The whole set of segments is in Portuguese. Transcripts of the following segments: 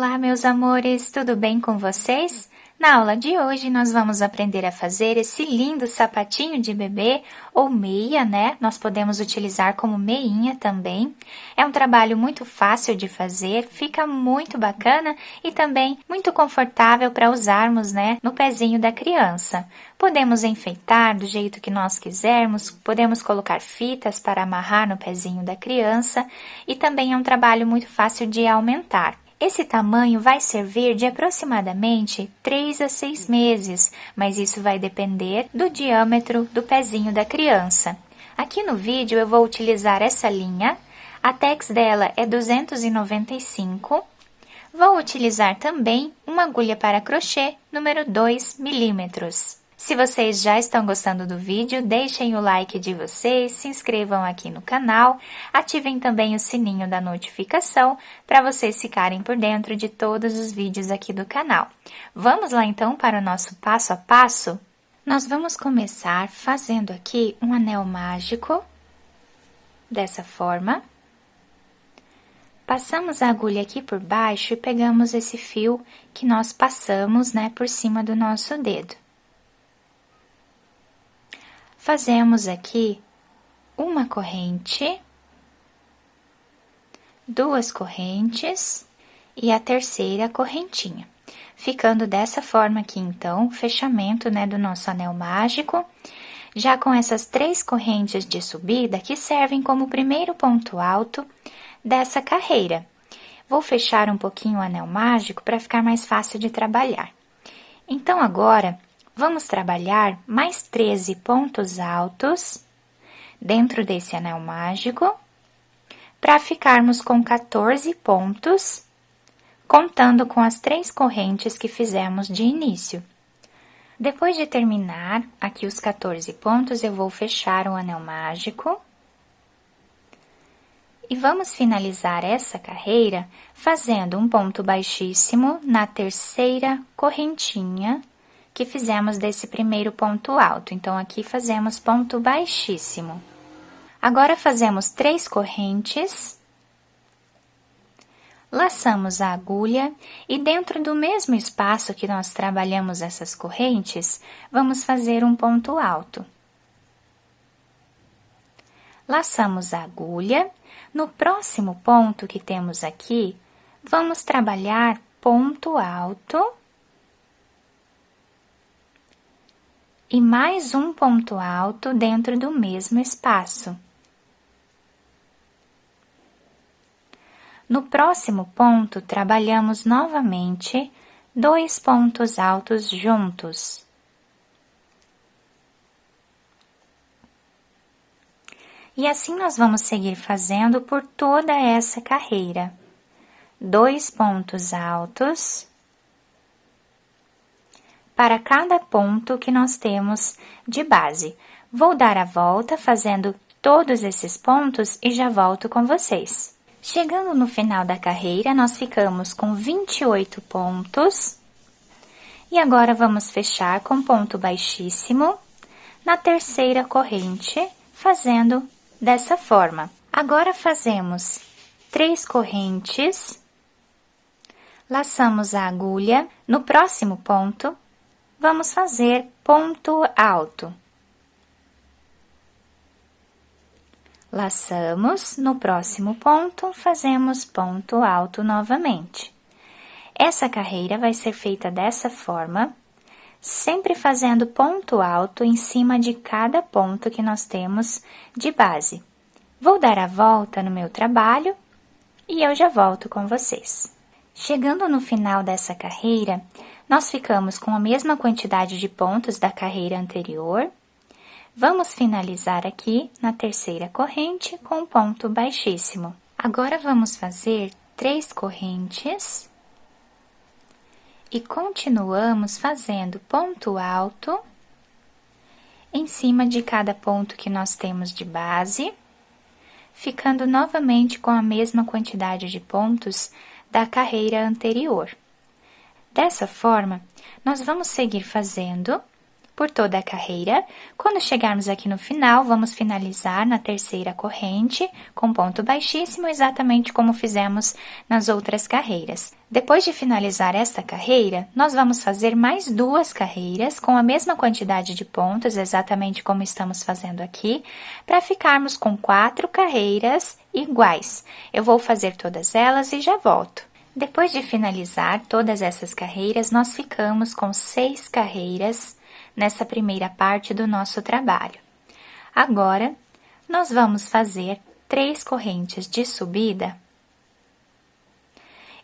Olá, meus amores, tudo bem com vocês? Na aula de hoje, nós vamos aprender a fazer esse lindo sapatinho de bebê, ou meia, né? Nós podemos utilizar como meinha também. É um trabalho muito fácil de fazer, fica muito bacana e também muito confortável para usarmos, né, no pezinho da criança. Podemos enfeitar do jeito que nós quisermos, podemos colocar fitas para amarrar no pezinho da criança e também é um trabalho muito fácil de aumentar. Esse tamanho vai servir de aproximadamente 3 a 6 meses, mas isso vai depender do diâmetro do pezinho da criança. Aqui no vídeo eu vou utilizar essa linha, a tex dela é 295. Vou utilizar também uma agulha para crochê número 2 milímetros. Se vocês já estão gostando do vídeo, deixem o like de vocês, se inscrevam aqui no canal, ativem também o sininho da notificação para vocês ficarem por dentro de todos os vídeos aqui do canal. Vamos lá então para o nosso passo a passo? Nós vamos começar fazendo aqui um anel mágico, dessa forma. Passamos a agulha aqui por baixo e pegamos esse fio que nós passamos, né, por cima do nosso dedo. Fazemos aqui uma corrente, duas correntes e a terceira correntinha. Ficando dessa forma aqui, então, o fechamento, né, do nosso anel mágico. Já com essas 3 correntes de subida, que servem como primeiro ponto alto dessa carreira. Vou fechar um pouquinho o anel mágico para ficar mais fácil de trabalhar. Então, agora, vamos trabalhar mais 13 pontos altos dentro desse anel mágico, para ficarmos com 14 pontos, contando com as 3 correntes que fizemos de início. Depois de terminar aqui os 14 pontos, eu vou fechar o anel mágico. E vamos finalizar essa carreira fazendo um ponto baixíssimo na terceira correntinha que fizemos desse primeiro ponto alto. Então, aqui fazemos ponto baixíssimo. Agora, fazemos 3 correntes, laçamos a agulha e dentro do mesmo espaço que nós trabalhamos essas correntes, vamos fazer um ponto alto. Laçamos a agulha, no próximo ponto que temos aqui, vamos trabalhar ponto alto e mais um ponto alto dentro do mesmo espaço. No próximo ponto, trabalhamos novamente 2 pontos altos juntos. E assim nós vamos seguir fazendo por toda essa carreira. 2 pontos altos para cada ponto que nós temos de base. Vou dar a volta fazendo todos esses pontos e já volto com vocês. Chegando no final da carreira, nós ficamos com 28 pontos. E agora, vamos fechar com ponto baixíssimo na terceira corrente, fazendo dessa forma. Agora, fazemos 3 correntes, laçamos a agulha. No próximo ponto, vamos fazer ponto alto. Laçamos, no próximo ponto, fazemos ponto alto novamente. Essa carreira vai ser feita dessa forma, sempre fazendo ponto alto em cima de cada ponto que nós temos de base. Vou dar a volta no meu trabalho e eu já volto com vocês. Chegando no final dessa carreira, nós ficamos com a mesma quantidade de pontos da carreira anterior. Vamos finalizar aqui na terceira corrente com ponto baixíssimo. Agora, vamos fazer 3 correntes e continuamos fazendo ponto alto em cima de cada ponto que nós temos de base, ficando novamente com a mesma quantidade de pontos da carreira anterior. Dessa forma, nós vamos seguir fazendo por toda a carreira. Quando chegarmos aqui no final, vamos finalizar na terceira corrente com ponto baixíssimo, exatamente como fizemos nas outras carreiras. Depois de finalizar esta carreira, nós vamos fazer mais 2 carreiras com a mesma quantidade de pontos, exatamente como estamos fazendo aqui, para ficarmos com 4 carreiras iguais. Eu vou fazer todas elas e já volto. Depois de finalizar todas essas carreiras, nós ficamos com 6 carreiras nessa primeira parte do nosso trabalho. Agora, nós vamos fazer 3 correntes de subida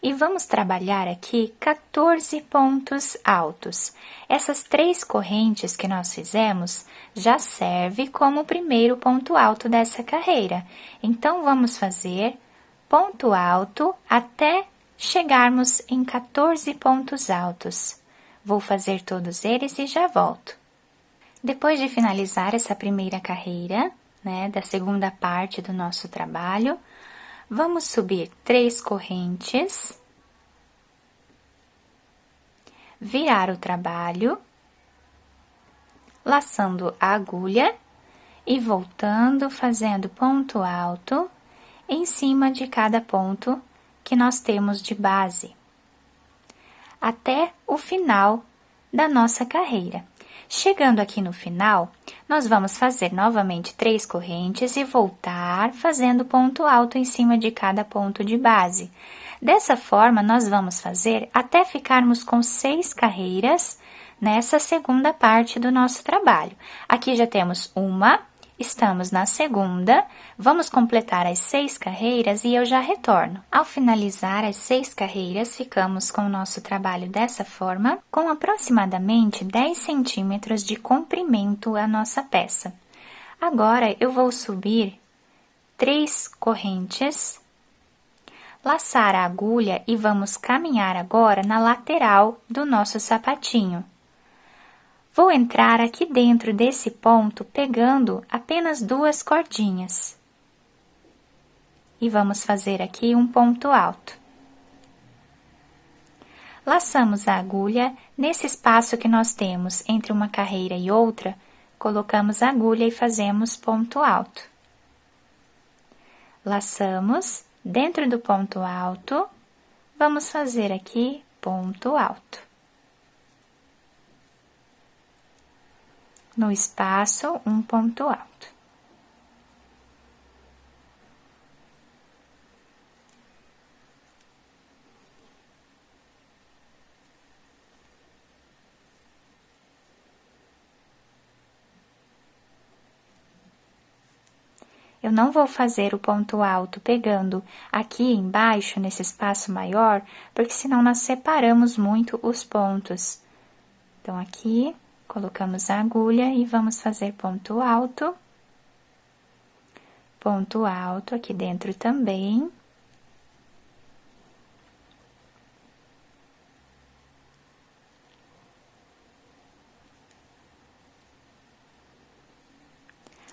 e vamos trabalhar aqui 14 pontos altos. Essas 3 correntes que nós fizemos já serve como o primeiro ponto alto dessa carreira. Então, vamos fazer ponto alto até chegarmos em 14 pontos altos. Vou fazer todos eles e já volto. Depois de finalizar essa primeira carreira, da segunda parte do nosso trabalho, vamos subir 3 correntes, virar o trabalho, laçando a agulha e voltando, fazendo ponto alto em cima de cada ponto que nós temos de base, até o final da nossa carreira. Chegando aqui no final, nós vamos fazer novamente 3 correntes e voltar fazendo ponto alto em cima de cada ponto de base. Dessa forma, nós vamos fazer até ficarmos com 6 carreiras nessa segunda parte do nosso trabalho. Aqui já temos uma, estamos na segunda, vamos completar as 6 carreiras e eu já retorno. Ao finalizar as 6 carreiras, ficamos com o nosso trabalho dessa forma, com aproximadamente 10 centímetros de comprimento a nossa peça. Agora, eu vou subir 3 correntes, laçar a agulha e vamos caminhar agora na lateral do nosso sapatinho. Vou entrar aqui dentro desse ponto pegando apenas 2 cordinhas. E vamos fazer aqui um ponto alto. Laçamos a agulha, nesse espaço que nós temos entre uma carreira e outra, colocamos a agulha e fazemos ponto alto. Laçamos, dentro do ponto alto, vamos fazer aqui ponto alto. No espaço, um ponto alto. Eu não vou fazer o ponto alto pegando aqui embaixo, nesse espaço maior, porque senão nós separamos muito os pontos. Então, aqui, colocamos a agulha e vamos fazer ponto alto aqui dentro também.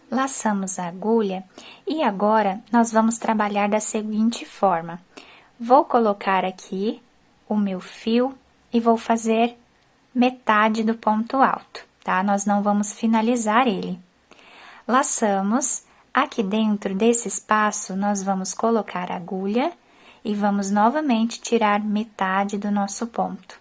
Laçamos a agulha e agora nós vamos trabalhar da seguinte forma. Vou colocar aqui o meu fio e vou fazer metade do ponto alto, tá? Nós não vamos finalizar ele. Laçamos, aqui dentro desse espaço, nós vamos colocar a agulha e vamos novamente tirar metade do nosso ponto.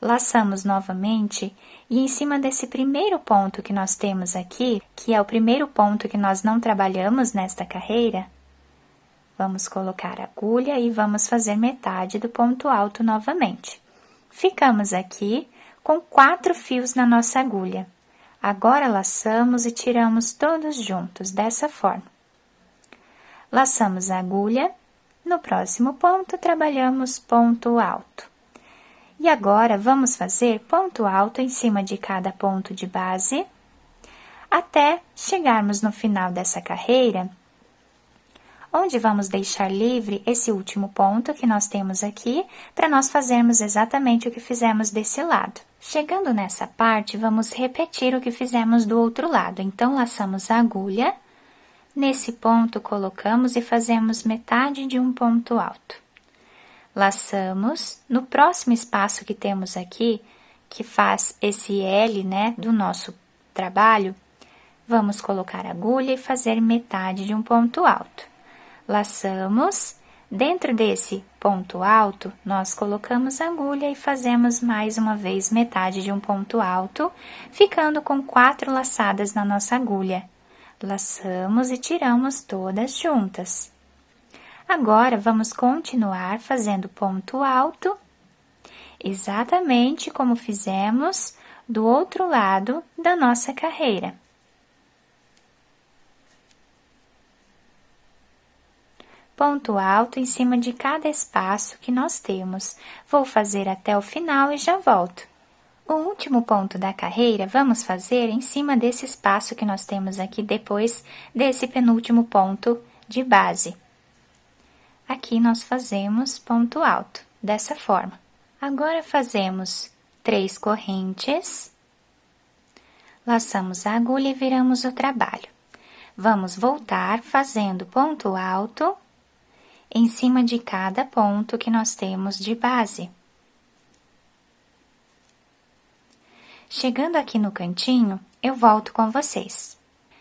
Laçamos novamente e em cima desse primeiro ponto que nós temos aqui, que é o primeiro ponto que nós não trabalhamos nesta carreira, vamos colocar a agulha e vamos fazer metade do ponto alto novamente. Ficamos aqui com 4 fios na nossa agulha. Agora, laçamos e tiramos todos juntos, dessa forma. Laçamos a agulha, no próximo ponto, trabalhamos ponto alto. E agora, vamos fazer ponto alto em cima de cada ponto de base, até chegarmos no final dessa carreira, onde vamos deixar livre esse último ponto que nós temos aqui, para nós fazermos exatamente o que fizemos desse lado. Chegando nessa parte, vamos repetir o que fizemos do outro lado. Então, laçamos a agulha, nesse ponto colocamos e fazemos metade de um ponto alto. Laçamos, no próximo espaço que temos aqui, que faz esse L, né, do nosso trabalho, vamos colocar a agulha e fazer metade de um ponto alto. Laçamos, dentro desse ponto alto, nós colocamos a agulha e fazemos mais uma vez metade de um ponto alto, ficando com 4 laçadas na nossa agulha. Laçamos e tiramos todas juntas. Agora, vamos continuar fazendo ponto alto, exatamente como fizemos do outro lado da nossa carreira. Ponto alto em cima de cada espaço que nós temos. Vou fazer até o final e já volto. O último ponto da carreira vamos fazer em cima desse espaço que nós temos aqui depois desse penúltimo ponto de base. Aqui nós fazemos ponto alto, dessa forma. Agora fazemos 3 correntes, laçamos a agulha e viramos o trabalho. Vamos voltar fazendo ponto alto em cima de cada ponto que nós temos de base. Chegando aqui no cantinho, eu volto com vocês.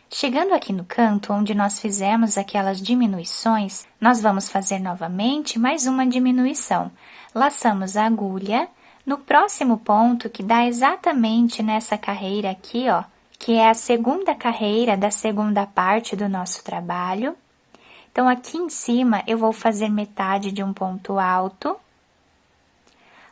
Chegando aqui no canto, onde nós fizemos aquelas diminuições, nós vamos fazer novamente mais uma diminuição. Laçamos a agulha no próximo ponto, que dá exatamente nessa carreira aqui, ó, que é a segunda carreira da segunda parte do nosso trabalho. Então, aqui em cima, eu vou fazer metade de um ponto alto,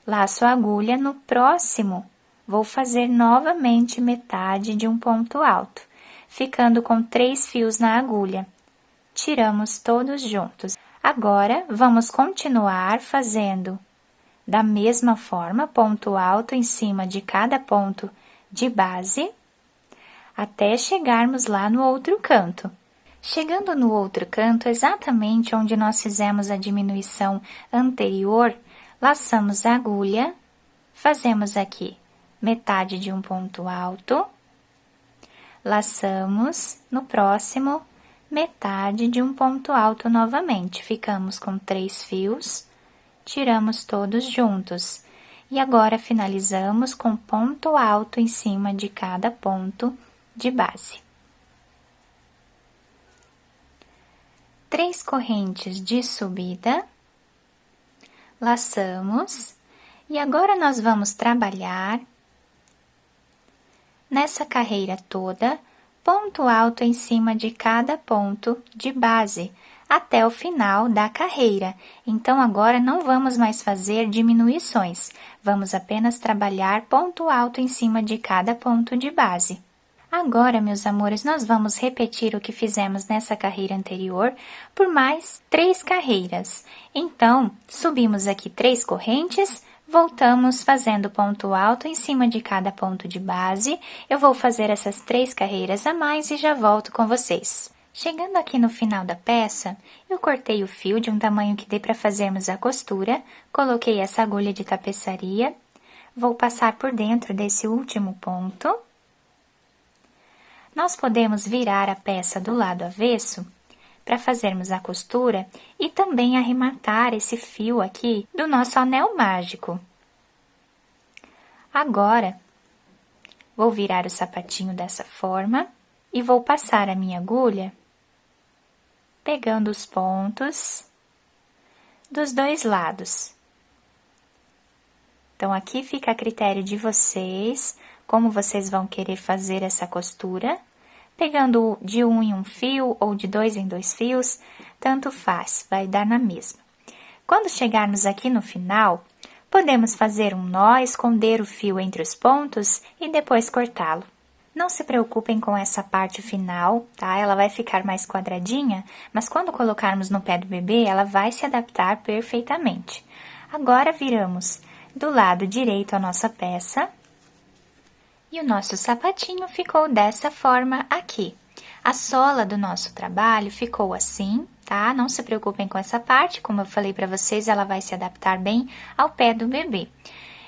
laço a agulha, no próximo, vou fazer novamente metade de um ponto alto, ficando com 3 fios na agulha. Tiramos todos juntos. Agora, vamos continuar fazendo da mesma forma, ponto alto em cima de cada ponto de base, até chegarmos lá no outro canto. Chegando no outro canto, exatamente onde nós fizemos a diminuição anterior, laçamos a agulha, fazemos aqui metade de um ponto alto, laçamos no próximo metade de um ponto alto novamente, ficamos com 3 fios, tiramos todos juntos. E agora finalizamos com ponto alto em cima de cada ponto de base. 3 correntes de subida, laçamos, e agora nós vamos trabalhar nessa carreira toda, ponto alto em cima de cada ponto de base, até o final da carreira. Então, agora não vamos mais fazer diminuições, vamos apenas trabalhar ponto alto em cima de cada ponto de base. Agora, meus amores, nós vamos repetir o que fizemos nessa carreira anterior por mais 3 carreiras. Então, subimos aqui 3 correntes, voltamos fazendo ponto alto em cima de cada ponto de base. Eu vou fazer essas 3 carreiras a mais e já volto com vocês. Chegando aqui no final da peça, eu cortei o fio de um tamanho que dê para fazermos a costura, coloquei essa agulha de tapeçaria, vou passar por dentro desse último ponto. Nós podemos virar a peça do lado avesso para fazermos a costura e também arrematar esse fio aqui do nosso anel mágico. Agora, vou virar o sapatinho dessa forma e vou passar a minha agulha pegando os pontos dos 2 lados. Então, aqui fica a critério de vocês, como vocês vão querer fazer essa costura, pegando de 1 em 1 fio ou de 2 em 2 fios, tanto faz, vai dar na mesma. Quando chegarmos aqui no final, podemos fazer um nó, esconder o fio entre os pontos e depois cortá-lo. Não se preocupem com essa parte final, tá? Ela vai ficar mais quadradinha, mas quando colocarmos no pé do bebê, ela vai se adaptar perfeitamente. Agora, viramos do lado direito a nossa peça. E o nosso sapatinho ficou dessa forma aqui. A sola do nosso trabalho ficou assim, tá? Não se preocupem com essa parte, como eu falei pra vocês, ela vai se adaptar bem ao pé do bebê.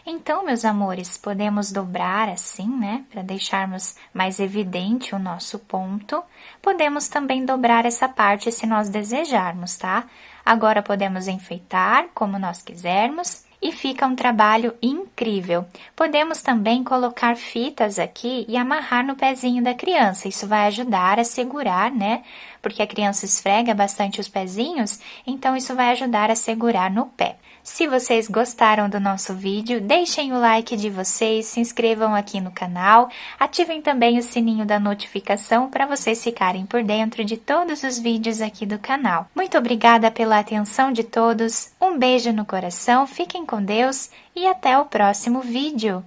Então, meus amores, podemos dobrar assim, né? Para deixarmos mais evidente o nosso ponto. Podemos também dobrar essa parte se nós desejarmos, tá? Agora, podemos enfeitar como nós quisermos. e fica um trabalho incrível. Podemos também colocar fitas aqui e amarrar no pezinho da criança. Isso vai ajudar a segurar, né? Porque a criança esfrega bastante os pezinhos, então isso vai ajudar a segurar no pé. Se vocês gostaram do nosso vídeo, deixem o like de vocês, se inscrevam aqui no canal, ativem também o sininho da notificação para vocês ficarem por dentro de todos os vídeos aqui do canal. Muito obrigada pela atenção de todos, um beijo no coração, fiquem com Deus e até o próximo vídeo!